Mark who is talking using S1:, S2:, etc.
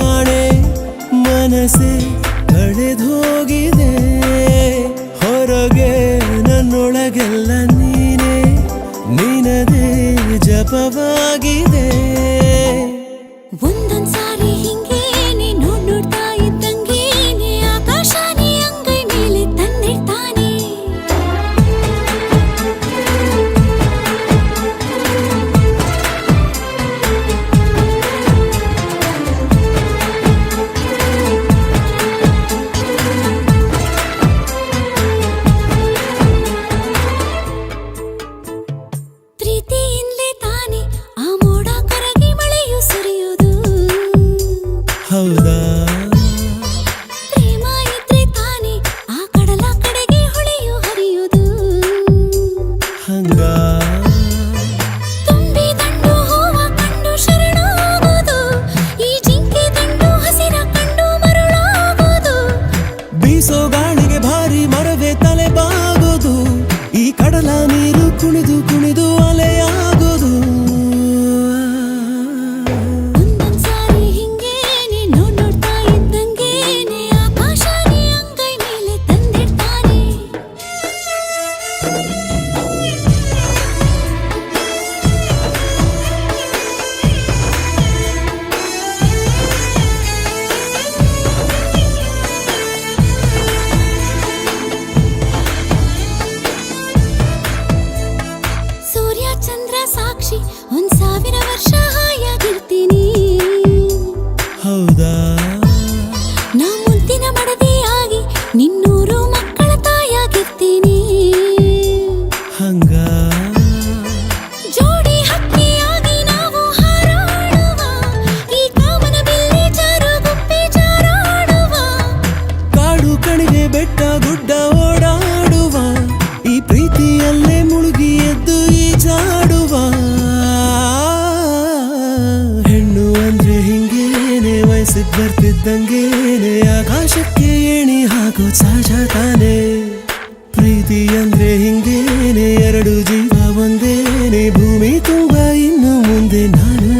S1: ಕಾಣೆ ಮನಸ್ಸೆ ಕಳೆದೋಗಿದೆ ಹೊರಗೆ ನನ್ನೊಳಗೆಲ್ಲ ನೀನೆ ನಿನದೇ ಜಪವಾಗಿದೆ
S2: ಒಂದೊಂದ್ಸಾರಿ ಹಿಂಗೇನೆ ನೋಡ್ತಾ ಇದ್ದಂಗೇನೆ ಆಕಾಶನೇ ಅಂಗೈ ಮೇಲೆ ತಂದಿಡ್ತಾನೆ ಪ್ರೀತಿಯಿಂದಲೇ ತಾನೆ ಆ ಮೋಡ ಕರಗಿ ಮಳೆಯು ಸುರಿಯೋದು
S1: ಹೌದಾ
S2: ಪ್ರೇಮ ಇದ್ರೆ ತಾನೆ ಆ ಕಡಲ ಕಡೆಗೆ ಹೊಳೆಯು ಹರಿಯೋದು
S1: ಹಂಗ
S2: ತುಂಬಿ ದಂಡು ಹೂವ ಕಂಡು ಶರಣಾಗೋದು ಈ ಜಿಂಕೆ ದಂಡು ಹಸಿರ ಕಂಡು ಮರುಳಾಗೋದು
S1: ಬೀಸೋ ಗಾಳಿಗೆ ಭಾರಿ ಮರವೇ ತಲೆ ಬಾಗೋದು ಈ ಕಡಲ ನೀರು ಕುಣಿದು ಕುಣಿದು ಅಲೆಯಾಗೋದು
S2: ಒಂದೊಂದ್ಸಾರಿ ಹಿಂಗೇನೆ ನೋಡ್ತಾ ಇದ್ದಂಗೇನೆ ಆಕಾಶನೇ ಅಂಗೈ ಮೇಲೆ ತಂದಿಡ್ತಾನೆ ಸೂರ್ಯ ಚಂದ್ರ ಸಾಕ್ಷಿ 1,000 ವರ್ಷ ಹಾಯಾಗಿರ್ತೀನಿ
S1: ಹೌದಾ
S2: ನಾ ಮುದ್ದಿನ ಮಡದಿಯಾಗಿ ನಿನ್ನೂರು ಮಕ್ಕಳ ತಾಯಾಗಿರ್ತೀನಿ
S1: ಹಂಗ
S2: ಜೋಡಿ ಹಕ್ಕಿಯಾಗಿ ನಾವು ಹಾರಾಡುವ ಈ ಕಾಮನ ಬಿಲ್ಲಿ ಜಾರು ಗುಪ್ಪಿ ಜಾರಾಡುವ
S1: ಕಾಡು ಕಣಿವೆ ಬೆಟ್ಟ ಗುಡ್ಡ ಓಡಾಡುವ ಈ ಪ್ರೀತಿಯಲ್ಲೇ ಮುಳುಗಿ ಎದ್ದು ಈಜಾಡುವ ಹೆಣ್ಣು ಅಂದ್ರೆ ಹಿಂಗೇನೆ ವಯಸ್ಸಿಗೆ ಬರ್ತಿದ್ದಂಗೇನೆ ಆಕಾಶಕ್ಕೆ ಏಣಿ ಹಾಕೋ ಸಹಜ ತಾನೆ ಪ್ರೀತಿ ಅಂದ್ರೆ ಹಿಂಗೇನೆ ಎರಡು ಜೀವ ಒಂದೇನೆ ಭೂಮಿ ತುಂಬ ಇನ್ನು ಮುಂದೆ ನಾನು